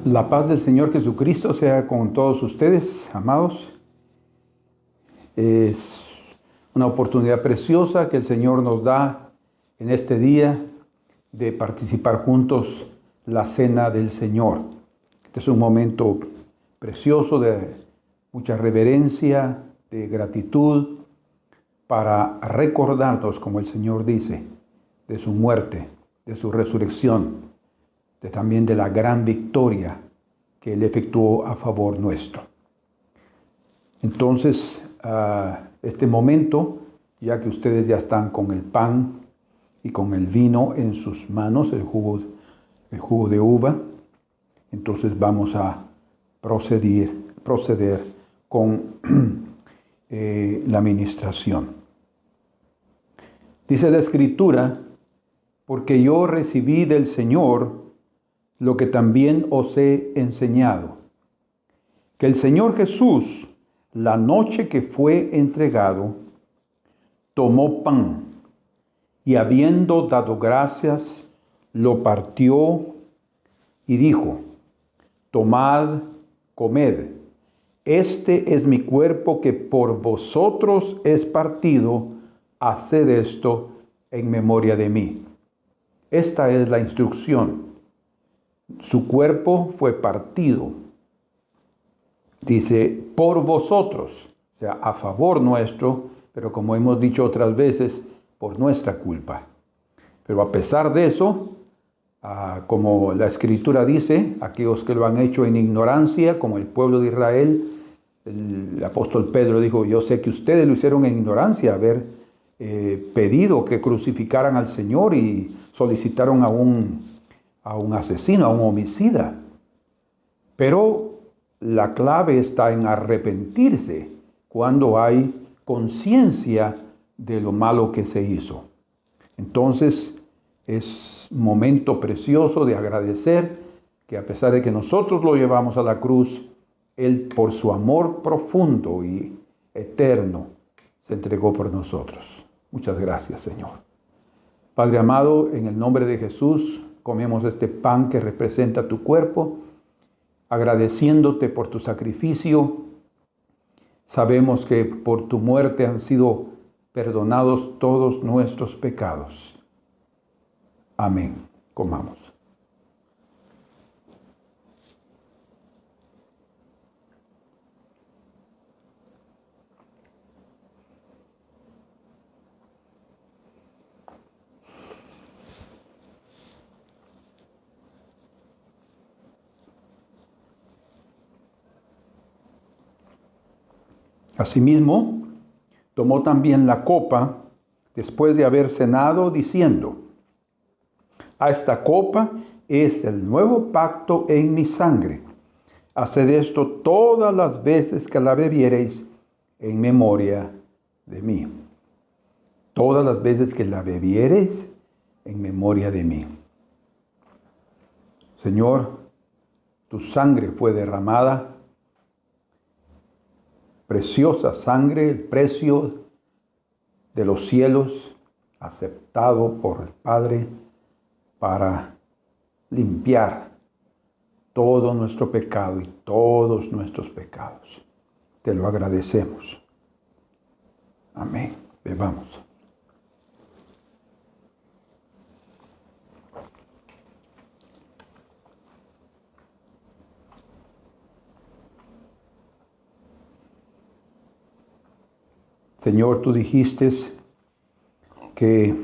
La paz del Señor Jesucristo sea con todos ustedes, amados. Es una oportunidad preciosa que el Señor nos da en este día de participar juntos la cena del Señor. Este es un momento precioso de mucha reverencia, de gratitud, para recordarnos, como el Señor dice, de su muerte, de su resurrección, también de la gran victoria que Él efectuó a favor nuestro. Entonces, este momento, ya que ustedes ya están con el pan y con el vino en sus manos, el jugo de uva, entonces vamos a proceder con la ministración. Dice la Escritura: porque yo recibí del Señor lo que también os he enseñado, que el Señor Jesús, la noche que fue entregado, tomó pan y, habiendo dado gracias, lo partió y dijo: tomad, comed, este es mi cuerpo que por vosotros es partido, haced esto en memoria de mí. Esta es la instrucción. Su cuerpo fue partido, dice, por vosotros, o sea, a favor nuestro, pero como hemos dicho otras veces, por nuestra culpa. Pero a pesar de eso, como la Escritura dice, aquellos que lo han hecho en ignorancia, como el pueblo de Israel, el apóstol Pedro dijo: yo sé que ustedes lo hicieron en ignorancia, haber pedido que crucificaran al Señor y solicitaron a un asesino, a un homicida. Pero la clave está en arrepentirse cuando hay conciencia de lo malo que se hizo. Entonces es un momento precioso de agradecer que, a pesar de que nosotros lo llevamos a la cruz, Él, por su amor profundo y eterno, se entregó por nosotros. Muchas gracias, Señor. Padre amado, en el nombre de Jesús, comemos este pan que representa tu cuerpo, agradeciéndote por tu sacrificio. Sabemos que por tu muerte han sido perdonados todos nuestros pecados. Amén. Comamos. Asimismo, tomó también la copa después de haber cenado, diciendo: esta copa es el nuevo pacto en mi sangre. Haced esto todas las veces que la bebiereis en memoria de mí. Todas las veces que la bebiereis en memoria de mí. Señor, tu sangre fue derramada, preciosa sangre, el precio de los cielos, aceptado por el Padre para limpiar todo nuestro pecado y todos nuestros pecados. Te lo agradecemos. Amén. Bebamos. Señor, tú dijiste que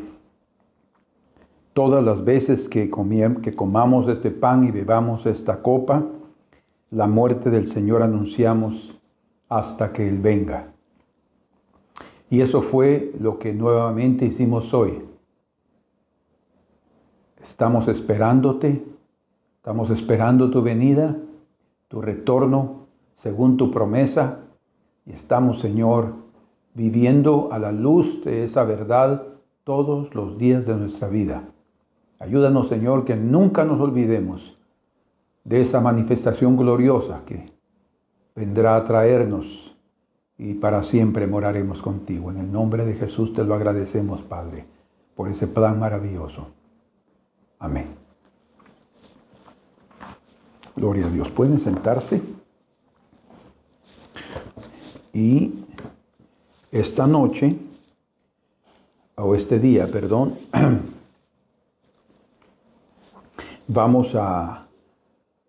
todas las veces que comamos este pan y bebamos esta copa, la muerte del Señor anunciamos hasta que Él venga. Y eso fue lo que nuevamente hicimos hoy. Estamos esperándote, estamos esperando tu venida, tu retorno, según tu promesa, y estamos, Señor, viviendo a la luz de esa verdad todos los días de nuestra vida. Ayúdanos, Señor, que nunca nos olvidemos de esa manifestación gloriosa que vendrá a traernos y para siempre moraremos contigo. En el nombre de Jesús te lo agradecemos, Padre, por ese plan maravilloso. Amén. Gloria a Dios. Pueden sentarse. Y esta noche, o este día, perdón,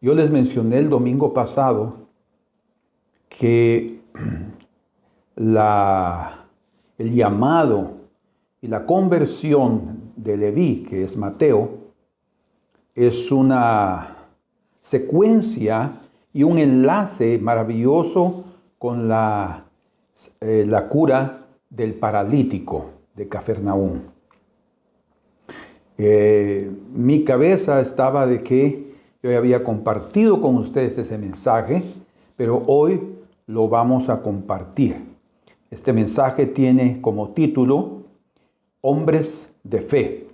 yo les mencioné el domingo pasado que el llamado y la conversión de Leví, que es Mateo, es una secuencia y un enlace maravilloso con la cura del paralítico de Cafarnaúm. Mi cabeza estaba de que yo había compartido con ustedes ese mensaje, pero hoy lo vamos a compartir. Este mensaje tiene como título Hombres de Fe.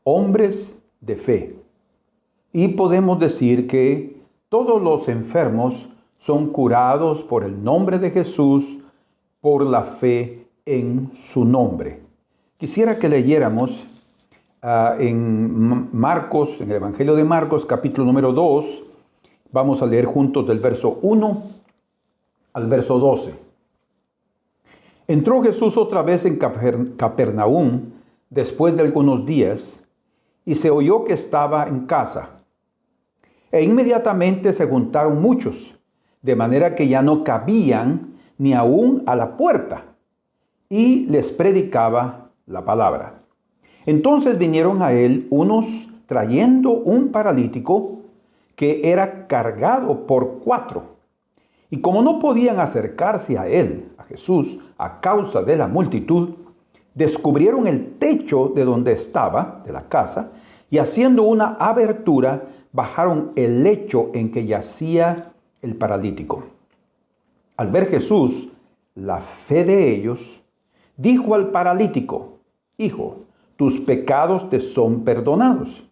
Hombres de Fe. Y podemos decir que todos los enfermos son curados por el nombre de Jesús, por la fe en su nombre. Quisiera que leyéramos en Marcos, en el Evangelio de Marcos, capítulo número 2. Vamos a leer juntos del verso 1 al verso 12. Entró Jesús otra vez en Capernaúm después de algunos días, y se oyó que estaba en casa. E inmediatamente se juntaron muchos, de manera que ya no cabían ni aún a la puerta, y les predicaba la palabra. Entonces vinieron a él unos trayendo un paralítico que era cargado por 4. Y como no podían acercarse a él, a Jesús, a causa de la multitud, descubrieron el techo de donde estaba, de la casa, y haciendo una abertura, bajaron el lecho en que yacía el paralítico. Al ver Jesús la fe de ellos, dijo al paralítico: Hijo, tus pecados te son perdonados.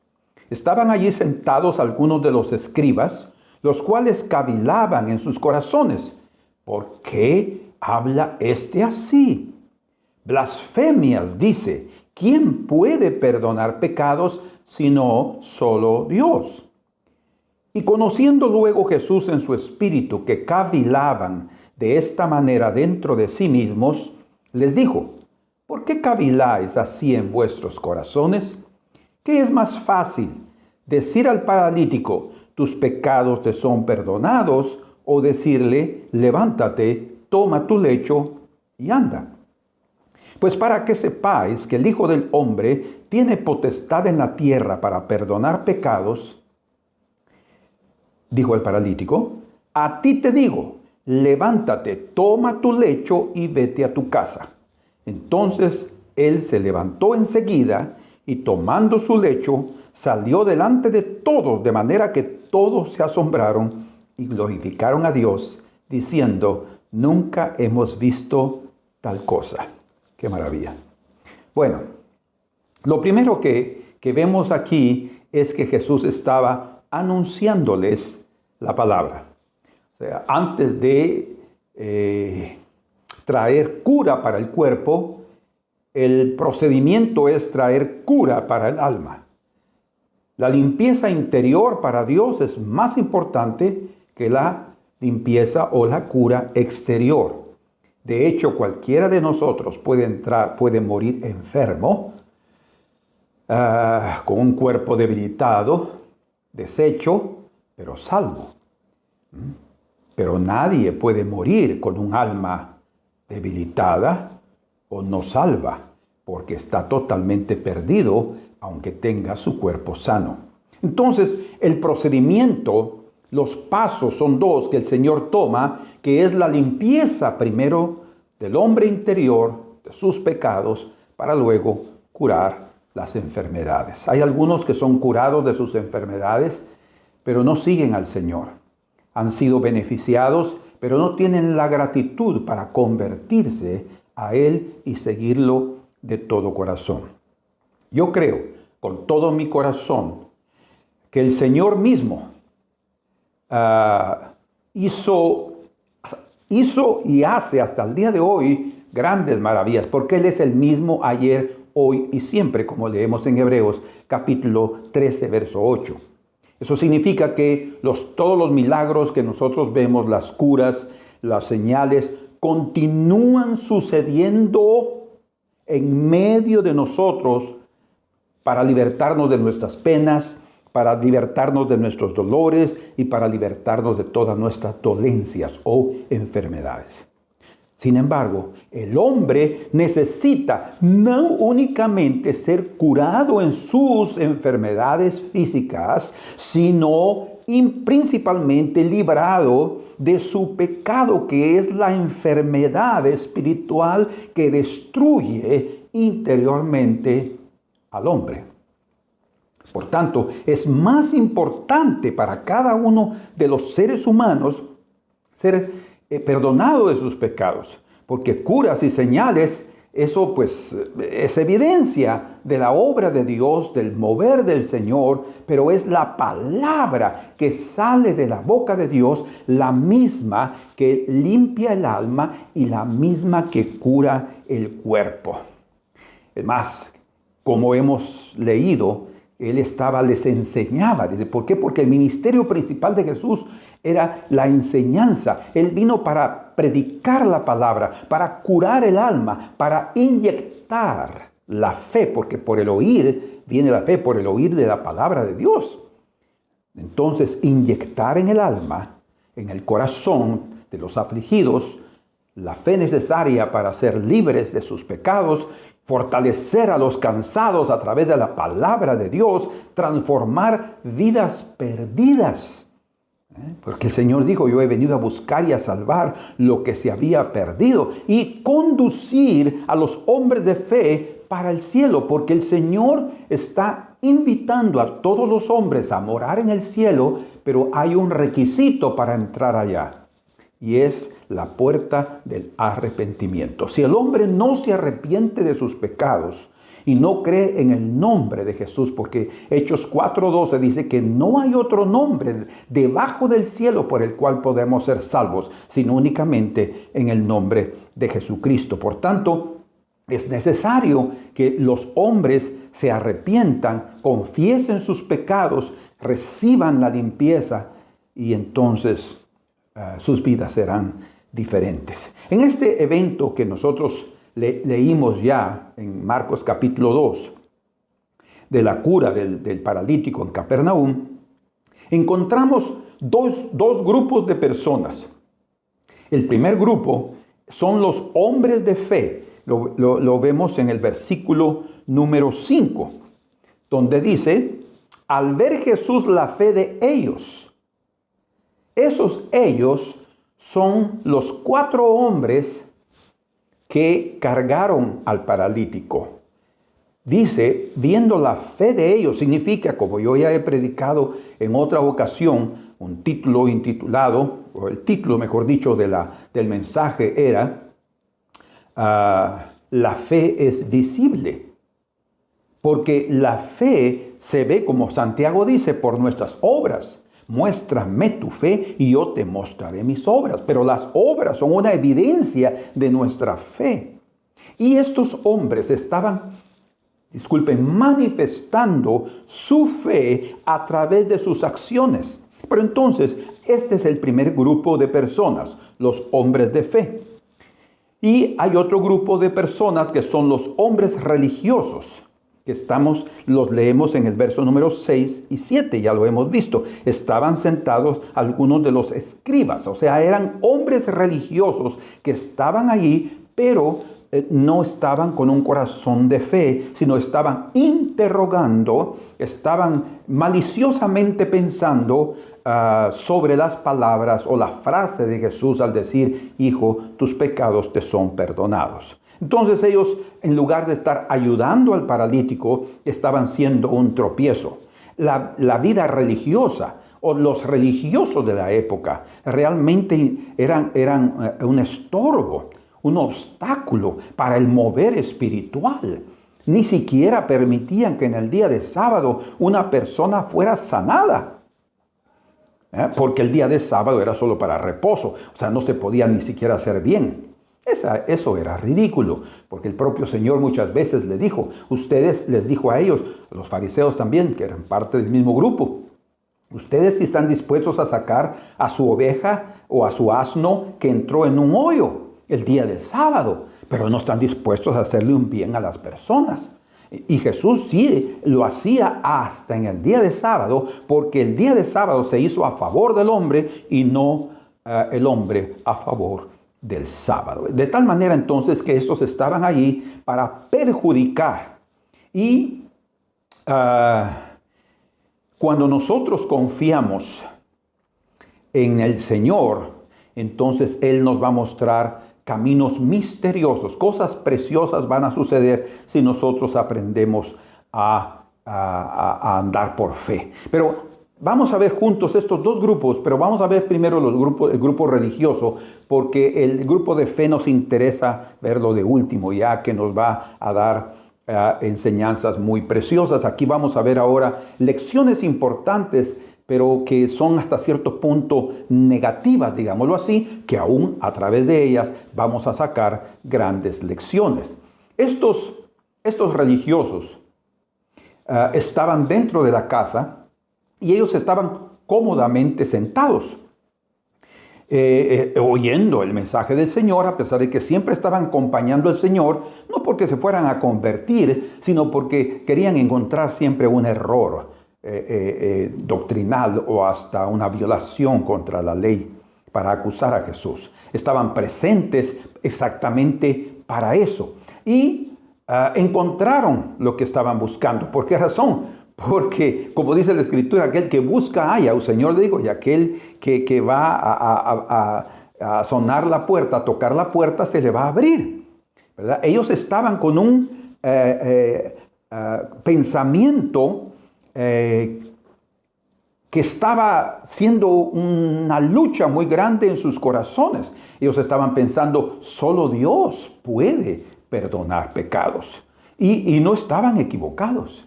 Estaban allí sentados algunos de los escribas, los cuales cavilaban en sus corazones: ¿por qué habla este así? Blasfemias dice. ¿Quién puede perdonar pecados sino solo Dios? Y conociendo luego Jesús en su espíritu que cavilaban de esta manera dentro de sí mismos, les dijo: ¿por qué caviláis así en vuestros corazones? ¿Qué es más fácil, decir al paralítico: tus pecados te son perdonados, o decirle: levántate, toma tu lecho y anda? Pues para que sepáis que el Hijo del Hombre tiene potestad en la tierra para perdonar pecados, dijo el paralítico: a ti te digo, levántate, toma tu lecho y vete a tu casa. Entonces él se levantó enseguida y tomando su lecho salió delante de todos, de manera que todos se asombraron y glorificaron a Dios, diciendo: nunca hemos visto tal cosa. ¡Qué maravilla! Bueno, lo primero que vemos aquí es que Jesús estaba anunciándoles la palabra. O sea, antes de traer cura para el cuerpo, el procedimiento es traer cura para el alma. La limpieza interior para Dios es más importante que la limpieza o la cura exterior. De hecho, cualquiera de nosotros puede morir enfermo, con un cuerpo debilitado, deshecho, pero salvo. Pero nadie puede morir con un alma debilitada o no salva, porque está totalmente perdido, aunque tenga su cuerpo sano. Entonces, el procedimiento, los pasos son 2 que el Señor toma, que es la limpieza primero del hombre interior, de sus pecados, para luego curar las enfermedades. Hay algunos que son curados de sus enfermedades, pero no siguen al Señor. Han sido beneficiados, pero no tienen la gratitud para convertirse a Él y seguirlo de todo corazón. Yo creo con todo mi corazón que el Señor mismo hizo y hace hasta el día de hoy grandes maravillas, porque Él es el mismo ayer, hoy y siempre, como leemos en Hebreos capítulo 13, verso 8. Eso significa que todos los milagros que nosotros vemos, las curas, las señales, continúan sucediendo en medio de nosotros para libertarnos de nuestras penas, para libertarnos de nuestros dolores y para libertarnos de todas nuestras dolencias o enfermedades. Sin embargo, el hombre necesita no únicamente ser curado en sus enfermedades físicas, sino principalmente librado de su pecado, que es la enfermedad espiritual que destruye interiormente al hombre. Por tanto, es más importante para cada uno de los seres humanos ser perdonado de sus pecados, porque curas y señales, eso pues es evidencia de la obra de Dios, del mover del Señor, pero es la palabra que sale de la boca de Dios, la misma que limpia el alma y la misma que cura el cuerpo. Es más, como hemos leído, Él les enseñaba. ¿Por qué? Porque el ministerio principal de Jesús era la enseñanza. Él vino para predicar la palabra, para curar el alma, para inyectar la fe, porque por el oír viene la fe, por el oír de la palabra de Dios. Entonces, inyectar en el alma, en el corazón de los afligidos, la fe necesaria para ser libres de sus pecados, fortalecer a los cansados a través de la palabra de Dios, transformar vidas perdidas. Porque el Señor dijo, yo he venido a buscar y a salvar lo que se había perdido y conducir a los hombres de fe para el cielo, porque el Señor está invitando a todos los hombres a morar en el cielo, pero hay un requisito para entrar allá. Y es la puerta del arrepentimiento. Si el hombre no se arrepiente de sus pecados y no cree en el nombre de Jesús, porque Hechos 4:12 dice que no hay otro nombre debajo del cielo por el cual podemos ser salvos, sino únicamente en el nombre de Jesucristo. Por tanto, es necesario que los hombres se arrepientan, confiesen sus pecados, reciban la limpieza y entonces sus vidas serán diferentes. En este evento que nosotros leímos ya en Marcos capítulo 2, de la cura del paralítico en Capernaum, encontramos dos grupos de personas. El primer grupo son los hombres de fe. Lo vemos en el versículo número 5, donde dice, al ver Jesús la fe de ellos. Ellos son los 4 hombres que cargaron al paralítico. Dice, viendo la fe de ellos, significa, como yo ya he predicado en otra ocasión, un título intitulado, o el título, mejor dicho, del mensaje era, la fe es visible. Porque la fe se ve, como Santiago dice, por nuestras obras. Muéstrame tu fe y yo te mostraré mis obras. Pero las obras son una evidencia de nuestra fe. Y estos hombres estaban, manifestando su fe a través de sus acciones. Pero entonces, este es el primer grupo de personas, los hombres de fe. Y hay otro grupo de personas que son los hombres religiosos, que los leemos en el verso número 6 y 7, ya lo hemos visto. Estaban sentados algunos de los escribas, o sea, eran hombres religiosos que estaban allí, pero no estaban con un corazón de fe, sino estaban interrogando, estaban maliciosamente pensando sobre las palabras o la frase de Jesús al decir, hijo, tus pecados te son perdonados. Entonces ellos, en lugar de estar ayudando al paralítico, estaban siendo un tropiezo. La vida religiosa o los religiosos de la época realmente eran un estorbo, un obstáculo para el mover espiritual. Ni siquiera permitían que en el día de sábado una persona fuera sanada. Porque el día de sábado era solo para reposo, o sea, no se podía ni siquiera hacer bien. Eso era ridículo, porque el propio Señor muchas veces les dijo a ellos, los fariseos también, que eran parte del mismo grupo, Ustedes sí están dispuestos a sacar a su oveja o a su asno que entró en un hoyo el día del sábado, pero no están dispuestos a hacerle un bien a las personas. Y Jesús sí lo hacía hasta en el día de sábado, porque el día de sábado se hizo a favor del hombre y no el hombre a favor del sábado. De tal manera entonces que estos estaban allí para perjudicar. Y cuando nosotros confiamos en el Señor, entonces Él nos va a mostrar caminos misteriosos, cosas preciosas van a suceder si nosotros aprendemos a andar por fe. Pero vamos a ver juntos estos dos grupos, pero vamos a ver primero el grupo religioso, porque el grupo de fe nos interesa verlo de último, ya que nos va a dar enseñanzas muy preciosas. Aquí vamos a ver ahora lecciones importantes, pero que son hasta cierto punto negativas, digámoslo así, que aún a través de ellas vamos a sacar grandes lecciones. Estos religiosos estaban dentro de la casa y ellos estaban cómodamente sentados, oyendo el mensaje del Señor, a pesar de que siempre estaban acompañando al Señor, no porque se fueran a convertir, sino porque querían encontrar siempre un error doctrinal o hasta una violación contra la ley para acusar a Jesús. Estaban presentes exactamente para eso y encontraron lo que estaban buscando. ¿Por qué razón? Porque, como dice la Escritura, aquel que busca halla, el Señor le dijo, y aquel que va a sonar la puerta, a tocar la puerta, se le va a abrir, ¿verdad? Ellos estaban con un pensamiento que estaba siendo una lucha muy grande en sus corazones. Ellos estaban pensando, solo Dios puede perdonar pecados. Y no estaban equivocados.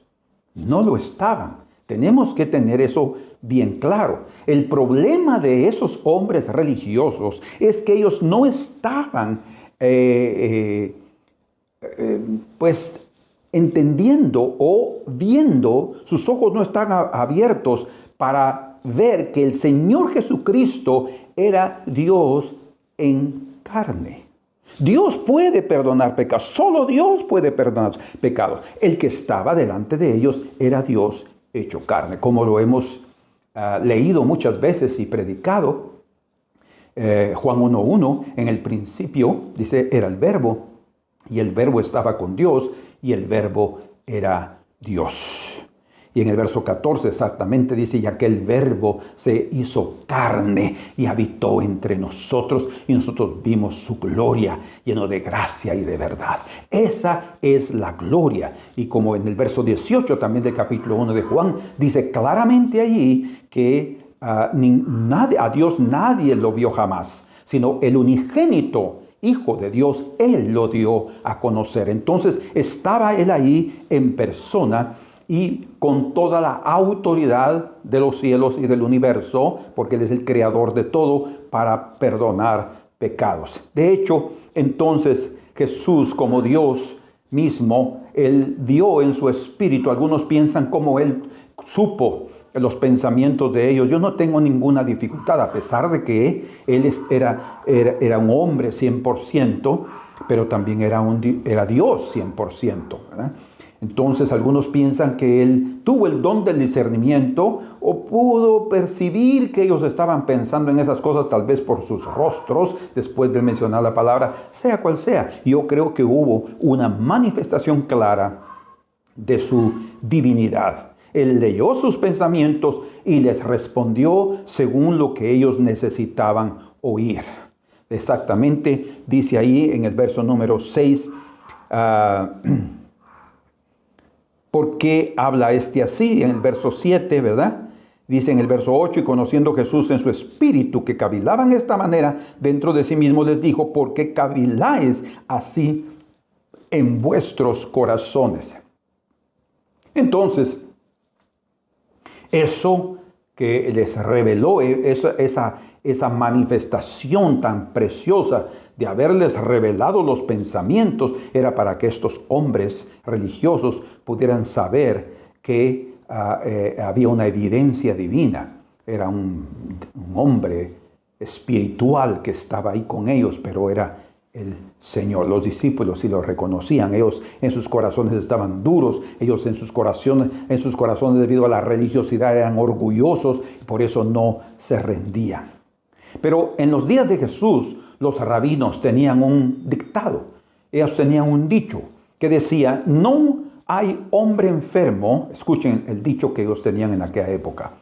No lo estaban. Tenemos que tener eso bien claro. El problema de esos hombres religiosos es que ellos no estaban, pues, entendiendo o viendo, sus ojos no están abiertos para ver que el Señor Jesucristo era Dios en carne. Dios puede perdonar pecados, solo Dios puede perdonar pecados. El que estaba delante de ellos era Dios hecho carne, como lo hemos leído muchas veces y predicado. Juan 1:1, en el principio, dice, era el verbo, y el verbo estaba con Dios, y el verbo era Dios. Y en el verso 14 exactamente dice, y aquel verbo se hizo carne y habitó entre nosotros, y nosotros vimos su gloria, lleno de gracia y de verdad. Esa es la gloria. Y como en el verso 18 también del capítulo 1 de Juan, dice claramente allí que a Dios nadie lo vio jamás, sino el unigénito Hijo de Dios, Él lo dio a conocer. Entonces estaba Él ahí en persona y con toda la autoridad de los cielos y del universo, porque Él es el creador de todo, para perdonar pecados. De hecho, entonces Jesús, como Dios mismo, Él vio en su espíritu, algunos piensan como Él supo los pensamientos de ellos. Yo no tengo ninguna dificultad, a pesar de que Él era un hombre 100%, pero también era Dios 100%, ¿verdad? Entonces algunos piensan que Él tuvo el don del discernimiento o pudo percibir que ellos estaban pensando en esas cosas, tal vez por sus rostros, después de mencionar la palabra, sea cual sea. Yo creo que hubo una manifestación clara de su divinidad. Él leyó sus pensamientos y les respondió según lo que ellos necesitaban oír. Exactamente, dice ahí en el verso número 6, ¿por qué habla así? En el verso 7, ¿verdad? Dice en el verso 8, y conociendo Jesús en su espíritu que cavilaban de esta manera dentro de sí mismo, les dijo, ¿por qué caviláis así en vuestros corazones? Entonces, eso que les reveló, esa manifestación tan preciosa de haberles revelado los pensamientos, era para que estos hombres religiosos pudieran saber que había una evidencia divina. Era un hombre espiritual que estaba ahí con ellos, pero era el Señor. Los discípulos sí lo reconocían. Ellos en sus corazones estaban duros. Ellos en sus corazones debido a la religiosidad eran orgullosos y por eso no se rendían. Pero en los días de Jesús, los rabinos tenían un dictado. Ellos tenían un dicho que decía: no hay hombre enfermo. Escuchen el dicho que ellos tenían en aquella época.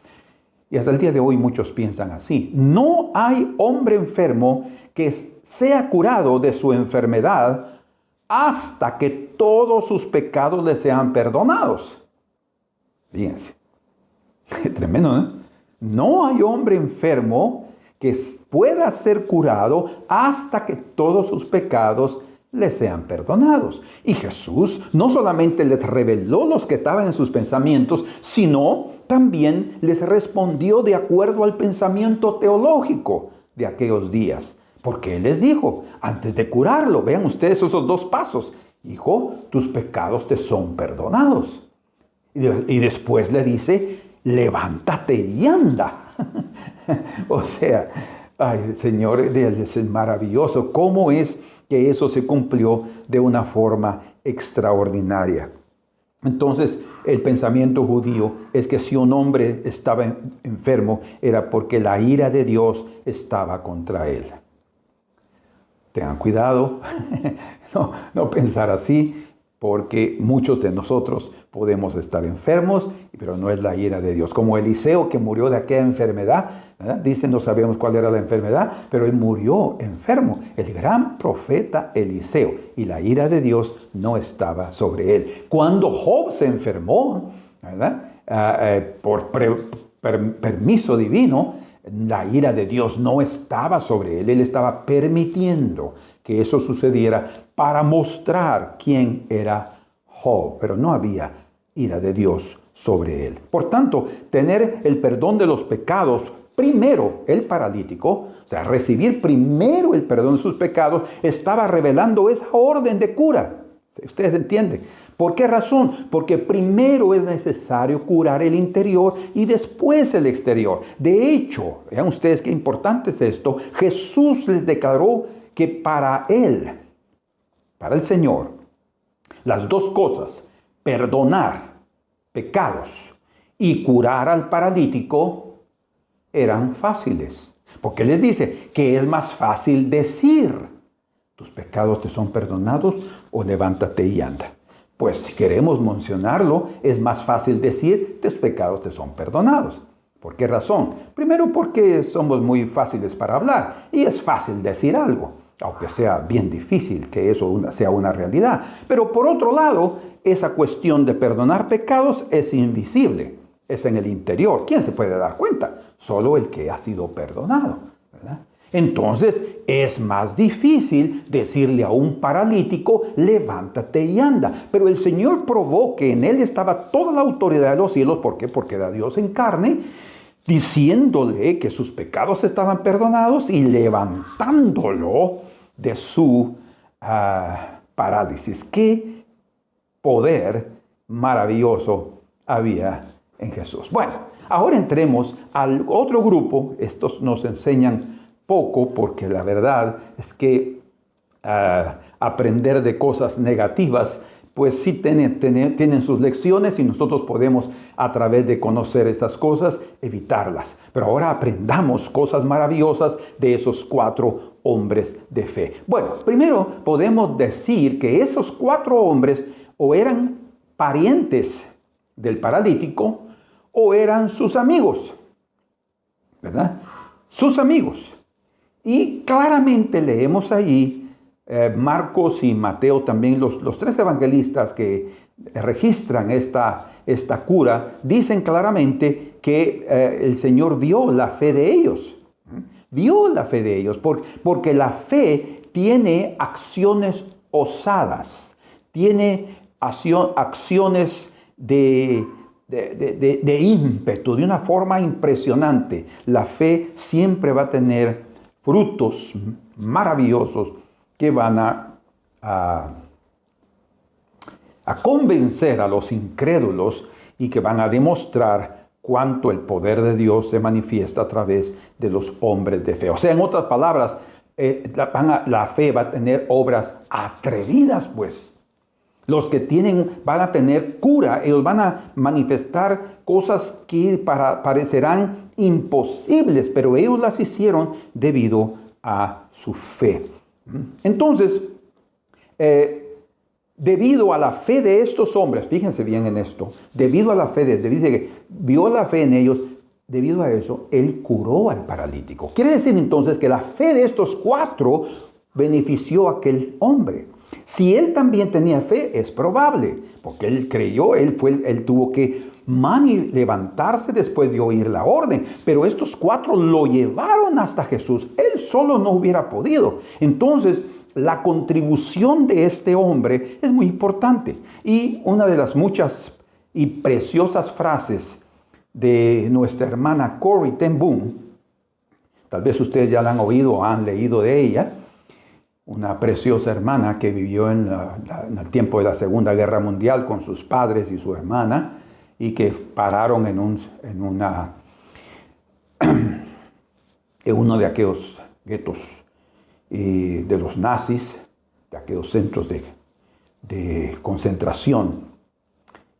Y hasta el día de hoy muchos piensan así: no hay hombre enfermo que sea curado de su enfermedad hasta que todos sus pecados le sean perdonados. Fíjense, tremendo, ¿no? No hay hombre enfermo que pueda ser curado hasta que todos sus pecados le sean perdonados. Y Jesús no solamente les reveló los que estaban en sus pensamientos, sino también les respondió de acuerdo al pensamiento teológico de aquellos días. Porque Él les dijo, antes de curarlo, vean ustedes esos dos pasos: hijo, tus pecados te son perdonados. Y después le dice, levántate y anda. O sea, ay, Señor, es maravilloso. ¿Cómo es que eso se cumplió de una forma extraordinaria? Entonces, el pensamiento judío es que si un hombre estaba enfermo, era porque la ira de Dios estaba contra él. Tengan cuidado, no pensar así, porque muchos de nosotros podemos estar enfermos, pero no es la ira de Dios. Como Eliseo, que murió de aquella enfermedad, ¿verdad? Dicen, no sabemos cuál era la enfermedad, pero él murió enfermo. El gran profeta Eliseo. Y la ira de Dios no estaba sobre él. Cuando Job se enfermó, ¿verdad? Por permiso divino, la ira de Dios no estaba sobre él. Él estaba permitiendo que eso sucediera para mostrar quién era Job. Pero no había ira de Dios sobre él. Por tanto, tener el perdón de los pecados, primero el paralítico, o sea, recibir primero el perdón de sus pecados, estaba revelando esa orden de cura. ¿Ustedes entienden? ¿Por qué razón? Porque primero es necesario curar el interior y después el exterior. De hecho, vean ustedes qué importante es esto, Jesús les declaró que para Él, para el Señor, las dos cosas, perdonar pecados y curar al paralítico, eran fáciles. Porque les dice que es más fácil decir, tus pecados te son perdonados, o levántate y anda. Pues si queremos mencionarlo, es más fácil decir, tus pecados te son perdonados. ¿Por qué razón? Primero, porque somos muy fáciles para hablar y es fácil decir algo, aunque sea bien difícil que eso sea una realidad. Pero por otro lado, esa cuestión de perdonar pecados es invisible, es en el interior. ¿Quién se puede dar cuenta? Solo el que ha sido perdonado, ¿verdad? Entonces es más difícil decirle a un paralítico, levántate y anda. Pero el Señor probó que en Él estaba toda la autoridad de los cielos. ¿Por qué? Porque era Dios en carne, diciéndole que sus pecados estaban perdonados y levantándolo de su parálisis. ¡Qué poder maravilloso había en Jesús! Bueno, ahora entremos al otro grupo. Estos nos enseñan poco, porque la verdad es que aprender de cosas negativas, pues sí tienen sus lecciones y nosotros podemos, a través de conocer esas cosas, evitarlas. Pero ahora aprendamos cosas maravillosas de esos 4 hombres de fe. Bueno, primero podemos decir que esos 4 hombres o eran parientes del paralítico o eran sus amigos, ¿verdad? Sus amigos. Y claramente leemos allí, Marcos y Mateo también, los 3 evangelistas que registran esta cura, dicen claramente que el Señor vio la fe de ellos. Vio la fe de ellos, porque la fe tiene acciones osadas, tiene acciones de ímpetu, de una forma impresionante. La fe siempre va a tener frutos maravillosos que van a convencer a los incrédulos y que van a demostrar cuánto el poder de Dios se manifiesta a través de los hombres de fe. O sea, en otras palabras, la fe va a tener obras atrevidas, pues. Los que van a tener cura, ellos van a manifestar cosas que parecerán imposibles, pero ellos las hicieron debido a su fe. Entonces, debido a la fe de estos hombres, fíjense bien en esto, debido a la fe dice que vio la fe en ellos, debido a eso, él curó al paralítico. Quiere decir entonces que la fe de estos 4 benefició a aquel hombre. Si él también tenía fe, es probable, porque él creyó, él tuvo que levantarse después de oír la orden, pero estos 4 lo llevaron hasta Jesús. Él solo no hubiera podido. Entonces, la contribución de este hombre es muy importante. Y una de las muchas y preciosas frases de nuestra hermana Corrie ten Boom, tal vez ustedes ya la han oído o han leído de ella, una preciosa hermana que vivió en el tiempo de la Segunda Guerra Mundial con sus padres y su hermana, y que pararon en uno de aquellos guetos de los nazis, de aquellos centros de concentración,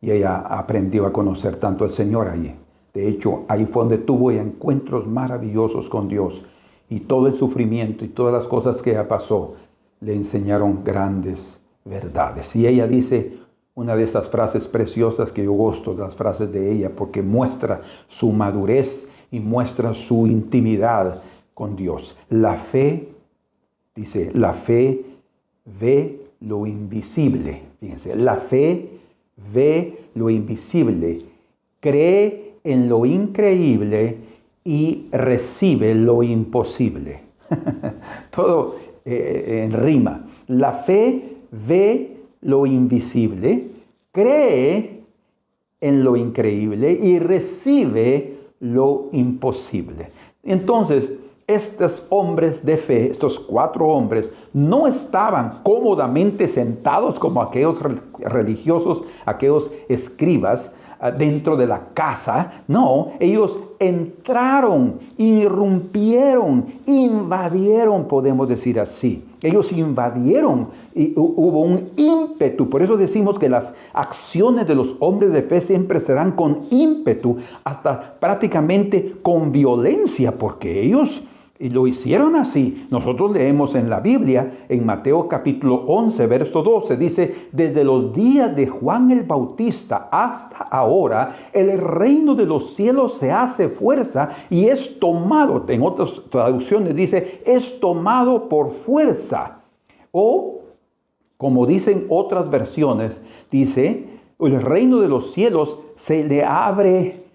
y ella aprendió a conocer tanto al Señor allí. De hecho, ahí fue donde tuvo encuentros maravillosos con Dios, y todo el sufrimiento y todas las cosas que ella pasó le enseñaron grandes verdades. Y ella dice una de esas frases preciosas que yo gosto, las frases de ella, porque muestra su madurez y muestra su intimidad con Dios. La fe, dice, la fe ve lo invisible. Fíjense, la fe ve lo invisible, cree en lo increíble y recibe lo imposible. Todo en rima. La fe ve lo invisible, cree en lo increíble y recibe lo imposible. Entonces, estos hombres de fe, estos 4 hombres, no estaban cómodamente sentados como aquellos religiosos, aquellos escribas, dentro de la casa. No, ellos entraron, irrumpieron, invadieron, podemos decir así. Ellos invadieron y hubo un ímpetu. Por eso decimos que las acciones de los hombres de fe siempre serán con ímpetu, hasta prácticamente con violencia, porque ellos lo hicieron así. Nosotros leemos en la Biblia, en Mateo capítulo 11, verso 12, dice: desde los días de Juan el Bautista hasta ahora, el reino de los cielos se hace fuerza y es tomado, en otras traducciones dice, es tomado por fuerza. O, como dicen otras versiones, dice, el reino de los cielos se le abre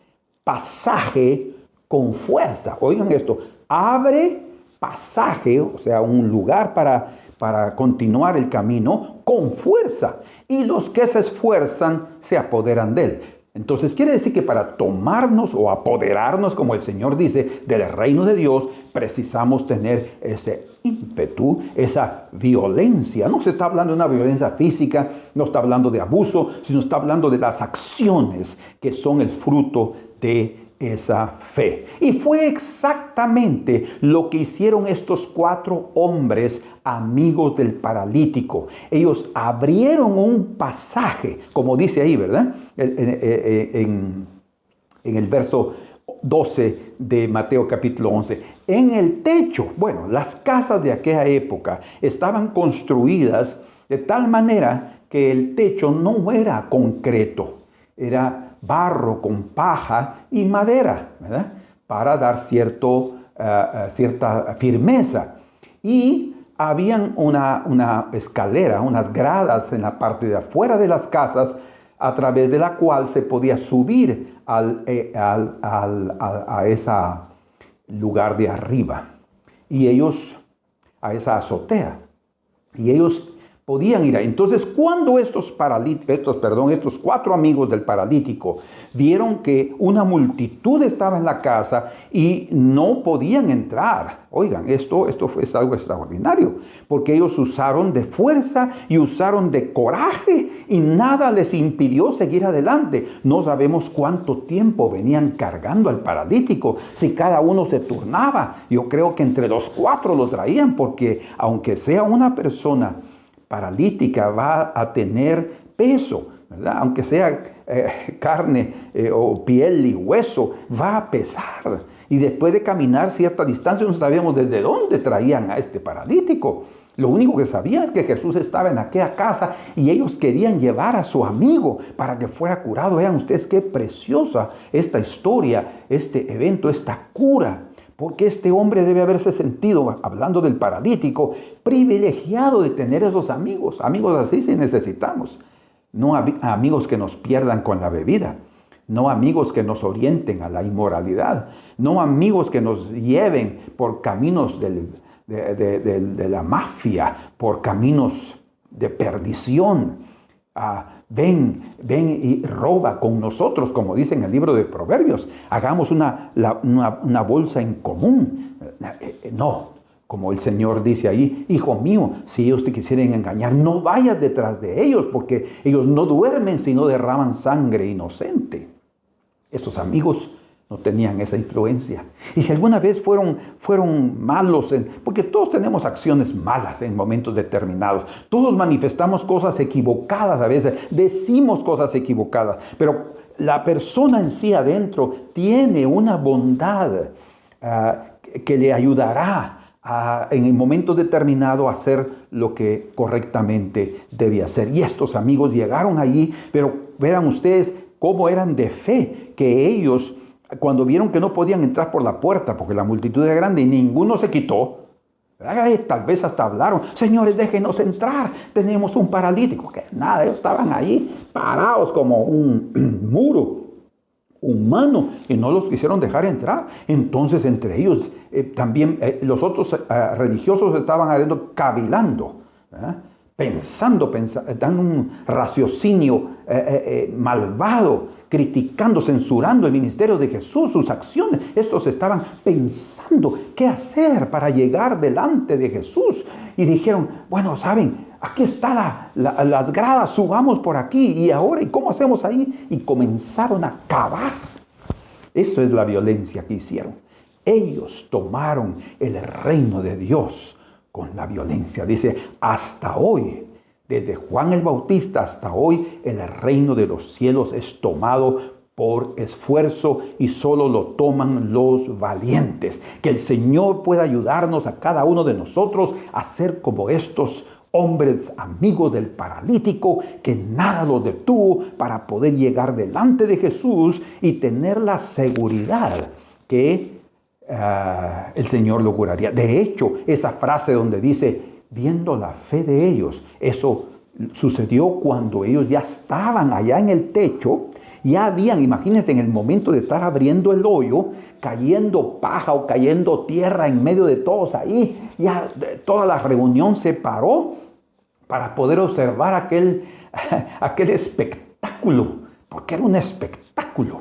pasaje con fuerza. Oigan esto, abre pasaje, o sea, un lugar para continuar el camino con fuerza. Y los que se esfuerzan se apoderan de él. Entonces quiere decir que para tomarnos o apoderarnos, como el Señor dice, del reino de Dios, precisamos tener ese ímpetu, esa violencia. No se está hablando de una violencia física, no está hablando de abuso, sino está hablando de las acciones que son el fruto de esa fe. Y fue exactamente lo que hicieron estos 4 hombres amigos del paralítico. Ellos abrieron un pasaje, como dice ahí, ¿verdad? En el verso 12 de Mateo capítulo 11. En el techo, bueno, las casas de aquella época estaban construidas de tal manera que el techo no era concreto, era barro con paja y madera, ¿verdad? Para dar cierta firmeza. Y habían una escalera, unas gradas en la parte de afuera de las casas, a través de la cual se podía subir a ese lugar de arriba. Y ellos, a esa azotea. Y ellos podían ir ahí. Entonces, cuando estos 4 amigos del paralítico vieron que una multitud estaba en la casa y no podían entrar, oigan, esto fue algo extraordinario, porque ellos usaron de fuerza y usaron de coraje y nada les impidió seguir adelante. No sabemos cuánto tiempo venían cargando al paralítico, si cada uno se turnaba. Yo creo que entre los 4 lo traían, porque aunque sea una persona paralítica, va a tener peso, ¿verdad? Aunque sea carne o piel y hueso, va a pesar. Y después de caminar cierta distancia, no sabíamos desde dónde traían a este paralítico. Lo único que sabía es que Jesús estaba en aquella casa y ellos querían llevar a su amigo para que fuera curado. Vean ustedes qué preciosa esta historia, este evento, esta cura. Porque este hombre debe haberse sentido, hablando del paralítico, privilegiado de tener esos amigos. Amigos así sí necesitamos. No amigos que nos pierdan con la bebida. No amigos que nos orienten a la inmoralidad. No amigos que nos lleven por caminos de la mafia, por caminos de perdición. Ven y roba con nosotros, como dice en el libro de Proverbios. Hagamos una bolsa en común. No, como el Señor dice ahí, hijo mío, si ellos te quisieren engañar, no vayas detrás de ellos, porque ellos no duermen sino derraman sangre inocente. Estos amigos no tenían esa influencia. Y si alguna vez fueron malos, porque todos tenemos acciones malas en momentos determinados. Todos manifestamos cosas equivocadas a veces, decimos cosas equivocadas, pero la persona en sí adentro tiene una bondad que le ayudará en el momento determinado a hacer lo que correctamente debe hacer. Y estos amigos llegaron allí, pero verán ustedes cómo eran de fe, que ellos, cuando vieron que no podían entrar por la puerta porque la multitud era grande y ninguno se quitó, tal vez hasta hablaron, señores, déjenos entrar, tenemos un paralítico. Que nada, ellos estaban ahí parados como un muro humano y no los quisieron dejar entrar. Entonces entre ellos también los otros religiosos estaban adentro cavilando, pensando, dando un raciocinio malvado, criticando, censurando el ministerio de Jesús, sus acciones. Estos estaban pensando qué hacer para llegar delante de Jesús. Y dijeron, bueno, ¿saben? Aquí está las gradas, subamos por aquí. Y ahora, ¿y cómo hacemos ahí? Y comenzaron a cavar. Esto es la violencia que hicieron. Ellos tomaron el reino de Dios con la violencia. Dice, hasta hoy, desde Juan el Bautista hasta hoy, el reino de los cielos es tomado por esfuerzo y solo lo toman los valientes. Que el Señor pueda ayudarnos a cada uno de nosotros a ser como estos hombres amigos del paralítico, que nada los detuvo para poder llegar delante de Jesús y tener la seguridad que el Señor lo curaría. De hecho, esa frase donde dice, viendo la fe de ellos, eso sucedió cuando ellos ya estaban allá en el techo, ya habían, imagínense, en el momento de estar abriendo el hoyo, cayendo paja o cayendo tierra en medio de todos ahí, ya toda la reunión se paró para poder observar aquel espectáculo, porque era un espectáculo.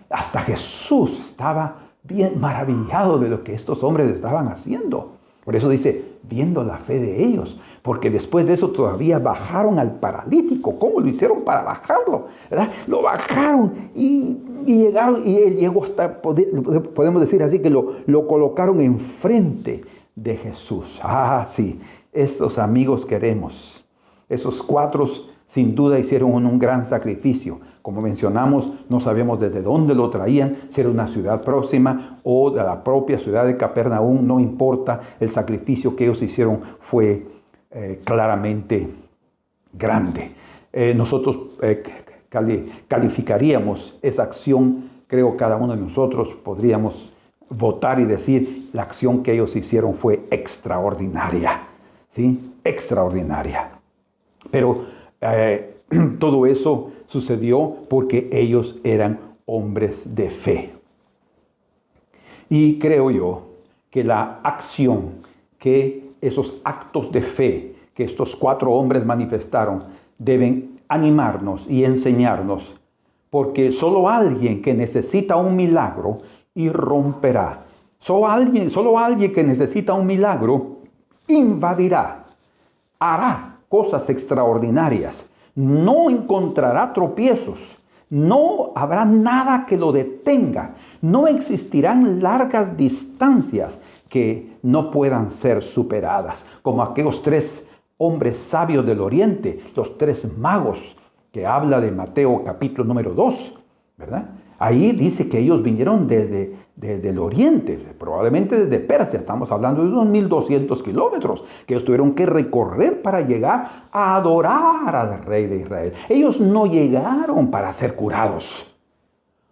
Hasta Jesús estaba bien maravillado de lo que estos hombres estaban haciendo. Por eso dice, viendo la fe de ellos, porque después de eso todavía bajaron al paralítico. ¿Cómo lo hicieron para bajarlo? ¿Verdad? Lo bajaron y llegaron, y él llegó hasta, podemos decir así, que lo colocaron enfrente de Jesús. Ah, sí, estos amigos queremos. Esos 4 sin duda hicieron un gran sacrificio. Como mencionamos, no sabemos desde dónde lo traían, si era una ciudad próxima o de la propia ciudad de Capernaum, no importa. El sacrificio que ellos hicieron fue claramente grande. Nosotros calificaríamos esa acción, creo cada uno de nosotros podríamos votar y decir, la acción que ellos hicieron fue extraordinaria, ¿sí? Extraordinaria. Pero todo eso sucedió porque ellos eran hombres de fe. Y creo yo que la acción, que esos actos de fe que estos 4 hombres manifestaron deben animarnos y enseñarnos, porque solo alguien que necesita un milagro irromperá. Solo alguien que necesita un milagro invadirá, hará cosas extraordinarias, no encontrará tropiezos, no habrá nada que lo detenga, no existirán largas distancias que no puedan ser superadas, como aquellos 3 hombres sabios del oriente, los 3 magos que habla de Mateo capítulo número 2, ¿verdad? Ahí dice que ellos vinieron desde el oriente, probablemente desde Persia. Estamos hablando de unos 1200 kilómetros que ellos tuvieron que recorrer para llegar a adorar al Rey de Israel. Ellos no llegaron para ser curados.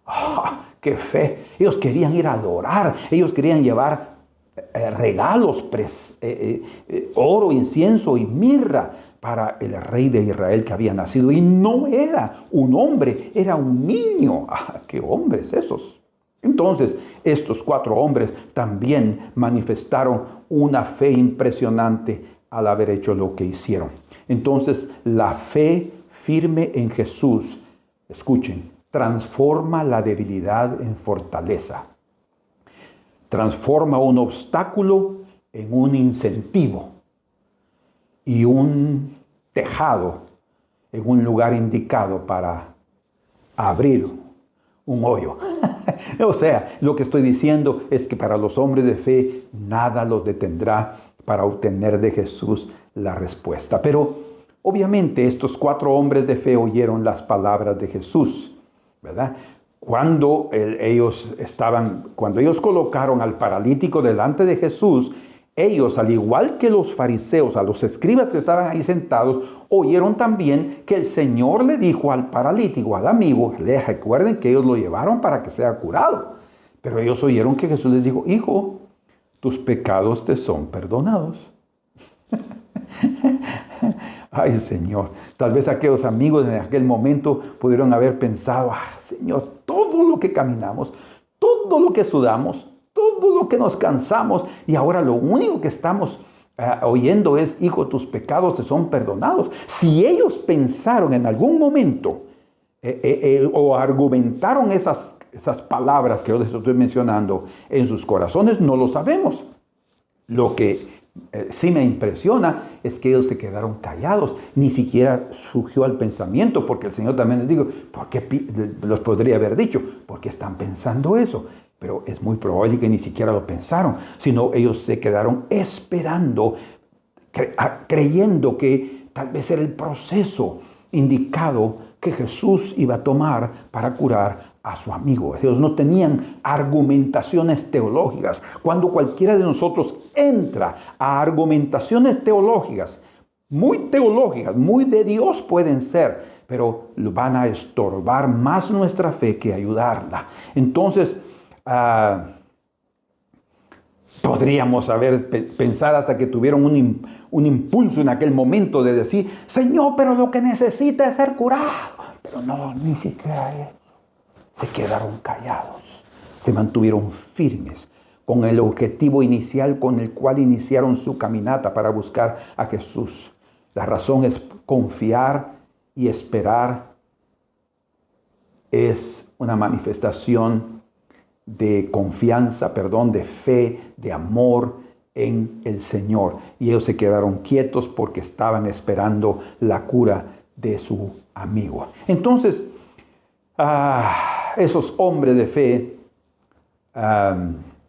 ¡Oh, qué fe! Ellos querían ir a adorar, ellos querían llevar regalos, oro, incienso y mirra para el Rey de Israel que había nacido. Y no era un hombre, era un niño. ¡Ah, qué hombres esos! Entonces, estos 4 hombres también manifestaron una fe impresionante al haber hecho lo que hicieron. Entonces, la fe firme en Jesús, escuchen, transforma la debilidad en fortaleza. Transforma un obstáculo en un incentivo y un tejado en un lugar indicado para abrir un hoyo. O sea, lo que estoy diciendo es que para los hombres de fe nada los detendrá para obtener de Jesús la respuesta. Pero obviamente estos 4 hombres de fe oyeron las palabras de Jesús, ¿verdad? Cuando ellos colocaron al paralítico delante de Jesús, ellos, al igual que los fariseos, a los escribas que estaban ahí sentados, oyeron también que el Señor le dijo al paralítico, al amigo, les recuerden que ellos lo llevaron para que sea curado. Pero ellos oyeron que Jesús les dijo, hijo, tus pecados te son perdonados. Ay, Señor, tal vez aquellos amigos en aquel momento pudieron haber pensado, Señor, todo lo que caminamos, todo lo que sudamos, todo lo que nos cansamos, y ahora lo único que estamos oyendo es, hijo, tus pecados te son perdonados. Si ellos pensaron en algún momento o argumentaron esas palabras que yo les estoy mencionando en sus corazones, no lo sabemos. Lo que sí me impresiona es que ellos se quedaron callados, ni siquiera surgió al pensamiento, porque el Señor también les dijo, ¿por qué los podría haber dicho? ¿Por qué están pensando eso? Pero es muy probable que ni siquiera lo pensaron, sino ellos se quedaron esperando, creyendo que tal vez era el proceso indicado que Jesús iba a tomar para curar a su amigo. Ellos no tenían argumentaciones teológicas. Cuando cualquiera de nosotros entra a argumentaciones teológicas, muy de Dios pueden ser, pero van a estorbar más nuestra fe que ayudarla. Entonces, podríamos pensar hasta que tuvieron un impulso en aquel momento de decir, Señor, pero lo que necesita es ser curado. Pero no, ni siquiera eso. Se quedaron callados, se mantuvieron firmes con el objetivo inicial con el cual iniciaron su caminata para buscar a Jesús. La razón es confiar y esperar. Es una manifestación de confianza, de fe, de amor en el Señor. Y ellos se quedaron quietos porque estaban esperando la cura de su amigo. Entonces, esos hombres de fe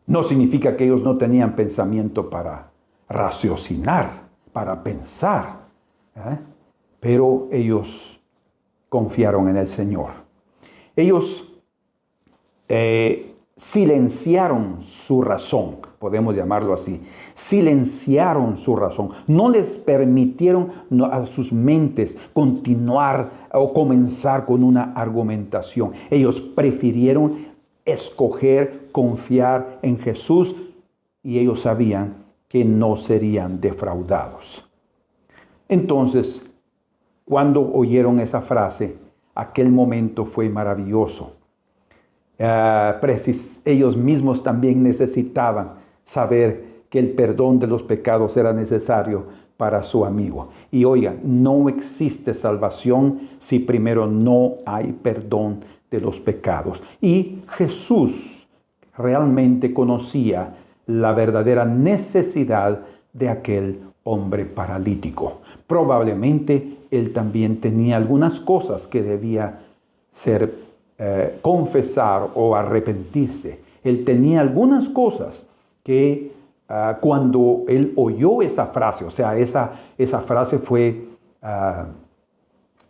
no significa que ellos no tenían pensamiento para raciocinar, para pensar, pero ellos confiaron en el Señor. Ellos silenciaron su razón, podemos llamarlo así, silenciaron su razón, no les permitieron a sus mentes continuar o comenzar con una argumentación. Ellos prefirieron escoger confiar en Jesús y ellos sabían que no serían defraudados. Entonces, cuando oyeron esa frase, aquel momento fue maravilloso. Ellos mismos también necesitaban saber que el perdón de los pecados era necesario para su amigo. Y oiga, no existe salvación si primero no hay perdón de los pecados. Y Jesús realmente conocía la verdadera necesidad de aquel hombre paralítico. Probablemente él también tenía algunas cosas que debía confesar o arrepentirse. Él tenía algunas cosas que cuando él oyó esa frase, o sea, esa frase fue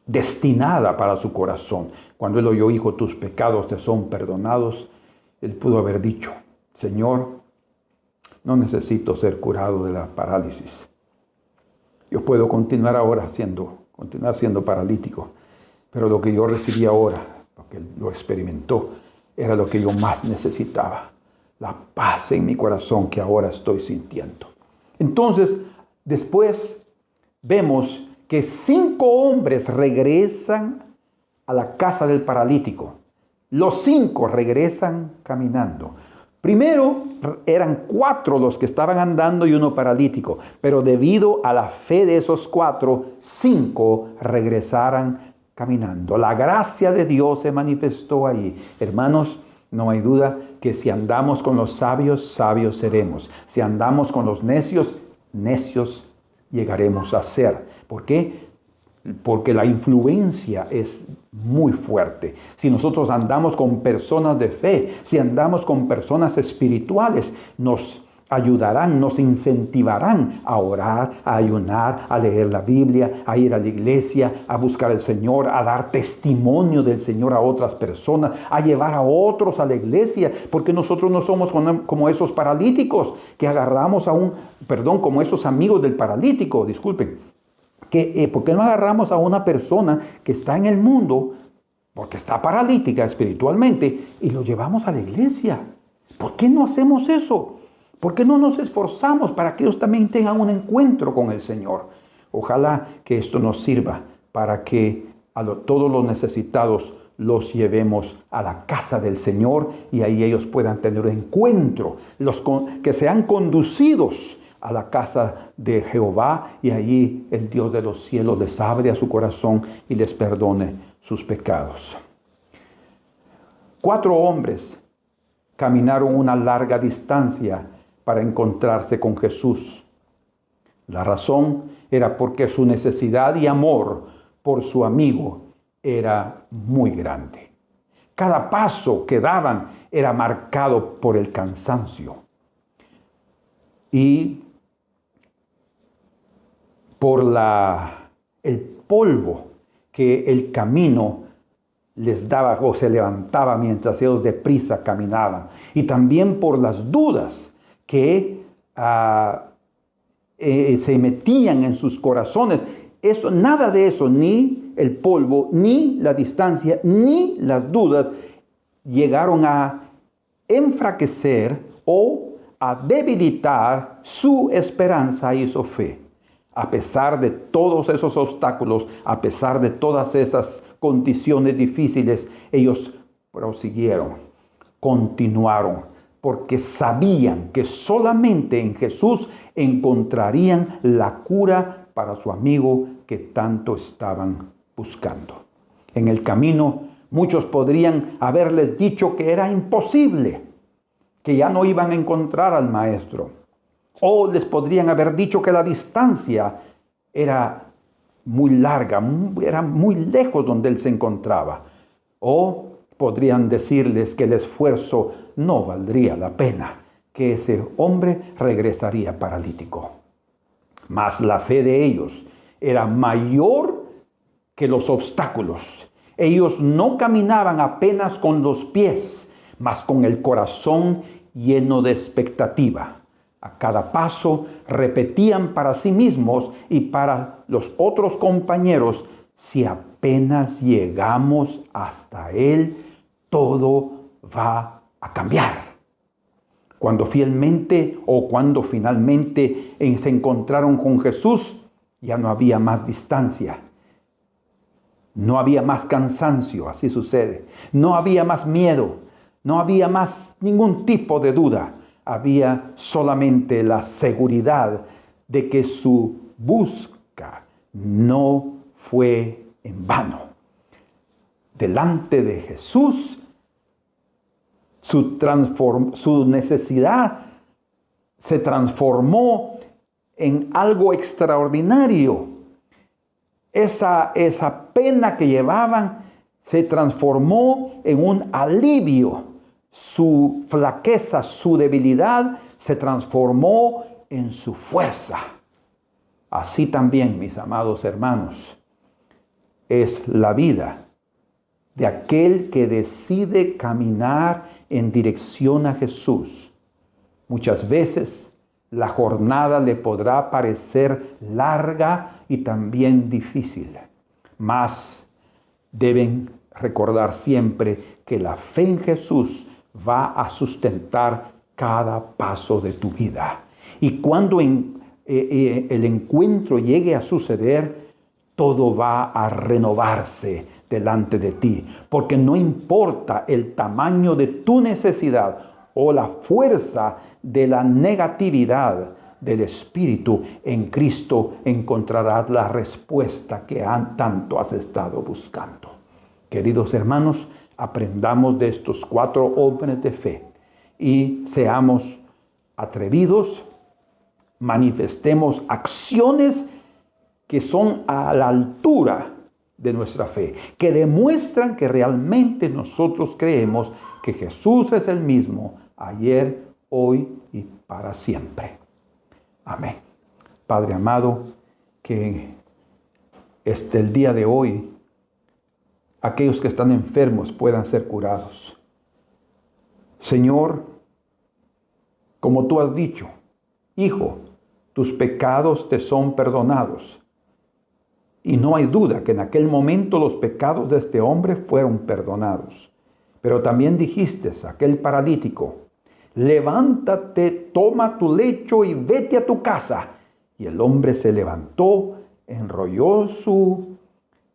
destinada para su corazón. Cuando él oyó, hijo, tus pecados te son perdonados, él pudo haber dicho, Señor, no necesito ser curado de la parálisis. Yo puedo continuar siendo paralítico, pero lo que yo recibí ahora, lo que lo experimentó, era lo que yo más necesitaba. La paz en mi corazón que ahora estoy sintiendo. Entonces, después vemos que 5 hombres regresan a la casa del paralítico. Los 5 regresan caminando. Primero eran 4 los que estaban andando y 1 paralítico, pero debido a la fe de esos 4, 5 regresaron caminando. La gracia de Dios se manifestó allí. Hermanos, no hay duda que si andamos con los sabios, sabios seremos. Si andamos con los necios, necios llegaremos a ser. ¿Por qué? Porque la influencia es muy fuerte. Si nosotros andamos con personas de fe, si andamos con personas espirituales, nos ayudarán, nos incentivarán a orar, a ayunar, a leer la Biblia, a ir a la iglesia, a buscar al Señor, a dar testimonio del Señor a otras personas, a llevar a otros a la iglesia, porque nosotros no somos como esos paralíticos que agarramos como esos amigos del paralítico, disculpen, ¿por qué no agarramos a una persona que está en el mundo, porque está paralítica espiritualmente, y lo llevamos a la iglesia? ¿Por qué no hacemos eso? ¿Por qué no nos esforzamos para que ellos también tengan un encuentro con el Señor? Ojalá que esto nos sirva para que todos los necesitados los llevemos a la casa del Señor y ahí ellos puedan tener un encuentro, que sean conducidos a la casa de Jehová y allí el Dios de los cielos les abre a su corazón y les perdone sus pecados. 4 hombres caminaron una larga distancia para encontrarse con Jesús. La razón era porque su necesidad y amor por su amigo era muy grande. Cada paso que daban era marcado por el cansancio y por el polvo que el camino les daba o se levantaba mientras ellos deprisa caminaban, y también por las dudas que se metían en sus corazones. Nada de eso, ni el polvo, ni la distancia, ni las dudas, llegaron a enfraquecer o a debilitar su esperanza y su fe. A pesar de todos esos obstáculos, a pesar de todas esas condiciones difíciles, ellos prosiguieron, continuaron, porque sabían que solamente en Jesús encontrarían la cura para su amigo que tanto estaban buscando. En el camino, muchos podrían haberles dicho que era imposible, que ya no iban a encontrar al maestro. O les podrían haber dicho que la distancia era muy larga, era muy lejos donde él se encontraba. O podrían decirles que el esfuerzo no valdría la pena, que ese hombre regresaría paralítico. Mas la fe de ellos era mayor que los obstáculos. Ellos no caminaban apenas con los pies, mas con el corazón lleno de expectativa. A cada paso repetían para sí mismos y para los otros compañeros, si apenas llegamos hasta Él, todo va a cambiar. Cuando finalmente se encontraron con Jesús, ya no había más distancia. No había más cansancio, así sucede. No había más miedo. No había más ningún tipo de duda. Había solamente la seguridad de que su busca no fue en vano. Delante de Jesús, su necesidad se transformó en algo extraordinario. Esa pena que llevaban se transformó en un alivio. Su flaqueza, su debilidad se transformó en su fuerza. Así también, mis amados hermanos, es la vida de aquel que decide caminar en dirección a Jesús. Muchas veces la jornada le podrá parecer larga y también difícil, mas deben recordar siempre que la fe en Jesús va a sustentar cada paso de tu vida. Y cuando el encuentro llegue a suceder, todo va a renovarse delante de ti, porque no importa el tamaño de tu necesidad o la fuerza de la negatividad del espíritu, en Cristo encontrarás la respuesta que tanto has estado buscando. Queridos hermanos, aprendamos de estos 4 hombres de fe y seamos atrevidos, manifestemos acciones que son a la altura de nuestra fe, que demuestran que realmente nosotros creemos que Jesús es el mismo ayer, hoy y para siempre. Amén. Padre amado, que el día de hoy aquellos que están enfermos puedan ser curados. Señor, como tú has dicho, Hijo, tus pecados te son perdonados. Y no hay duda que en aquel momento los pecados de este hombre fueron perdonados. Pero también dijiste a aquel paralítico, levántate, toma tu lecho y vete a tu casa. Y el hombre se levantó, enrolló su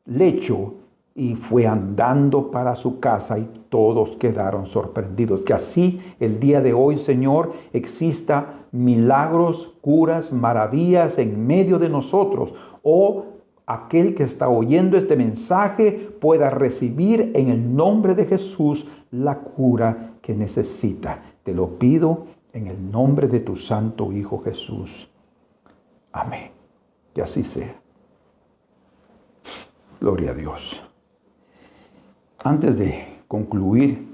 lecho y fue andando para su casa, y todos quedaron sorprendidos. Que así el día de hoy, Señor, exista milagros, curas, maravillas en medio de nosotros. O aquel que está oyendo este mensaje pueda recibir en el nombre de Jesús la cura que necesita. Te lo pido en el nombre de tu santo Hijo Jesús. Amén. Que así sea. Gloria a Dios. Antes de concluir,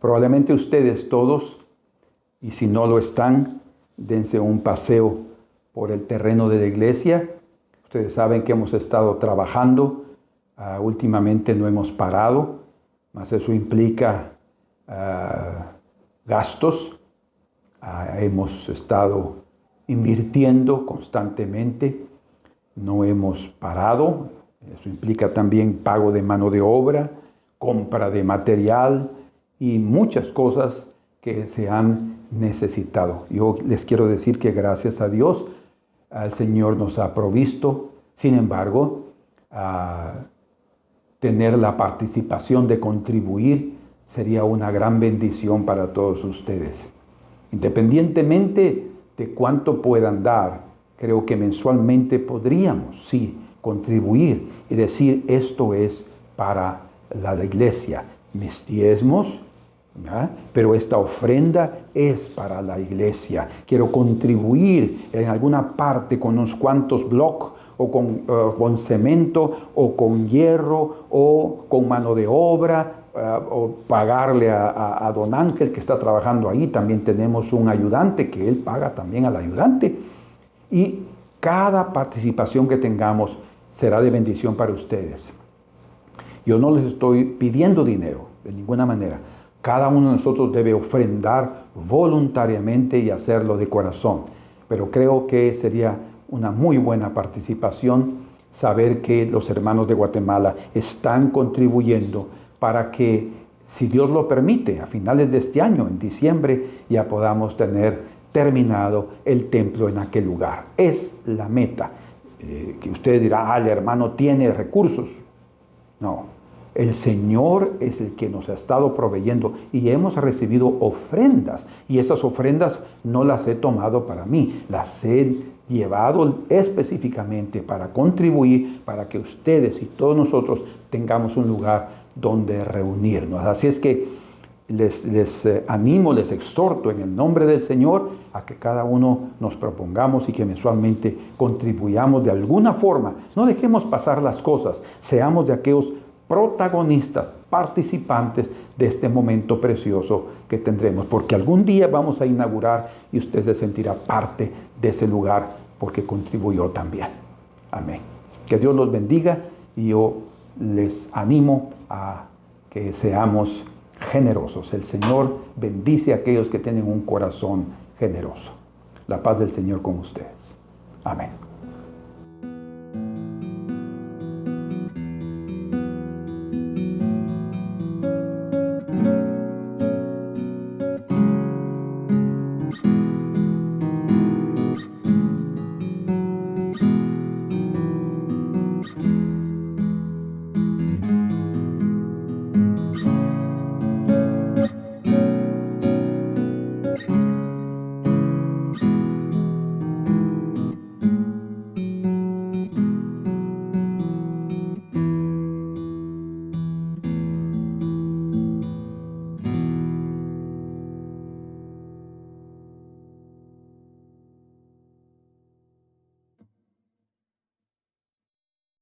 probablemente ustedes todos, y si no lo están, dense un paseo por el terreno de la iglesia. Ustedes saben que hemos estado trabajando, últimamente no hemos parado, mas eso implica gastos. Hemos estado invirtiendo constantemente, no hemos parado. Eso implica también pago de mano de obra, compra de material y muchas cosas que se han necesitado. Yo les quiero decir que gracias a Dios, el Señor nos ha provisto. Sin embargo, tener la participación de contribuir sería una gran bendición para todos ustedes. Independientemente de cuánto puedan dar, creo que mensualmente podríamos, sí, contribuir y decir, esto es para la iglesia. Mis diezmos, ¿verdad? Pero esta ofrenda es para la iglesia. Quiero contribuir en alguna parte con unos cuantos blocos, o con cemento, o con hierro, o con mano de obra, o pagarle a don Ángel que está trabajando ahí. También tenemos un ayudante que él paga también al ayudante. Y cada participación que tengamos será de bendición para ustedes. Yo no les estoy pidiendo dinero de ninguna manera. Cada uno de nosotros debe ofrendar voluntariamente y hacerlo de corazón. Pero creo que sería una muy buena participación saber que los hermanos de Guatemala están contribuyendo para que, si Dios lo permite, a finales de este año, en diciembre, ya podamos tener terminado el templo en aquel lugar. Es la meta. Que ustedes dirán, el hermano tiene recursos. No, El Señor es el que nos ha estado proveyendo y hemos recibido ofrendas. Y esas ofrendas no las he tomado para mí, las he llevado específicamente para contribuir, para que ustedes y todos nosotros tengamos un lugar donde reunirnos. Así es que les animo, les exhorto en el nombre del Señor a que cada uno nos propongamos y que mensualmente contribuyamos de alguna forma. No dejemos pasar las cosas, seamos de aquellos protagonistas, participantes de este momento precioso que tendremos, porque algún día vamos a inaugurar y usted se sentirá parte de ese lugar porque contribuyó también. Amén. Que Dios los bendiga y yo les animo a que seamos generosos. El Señor bendice a aquellos que tienen un corazón generoso. La paz del Señor con ustedes. Amén.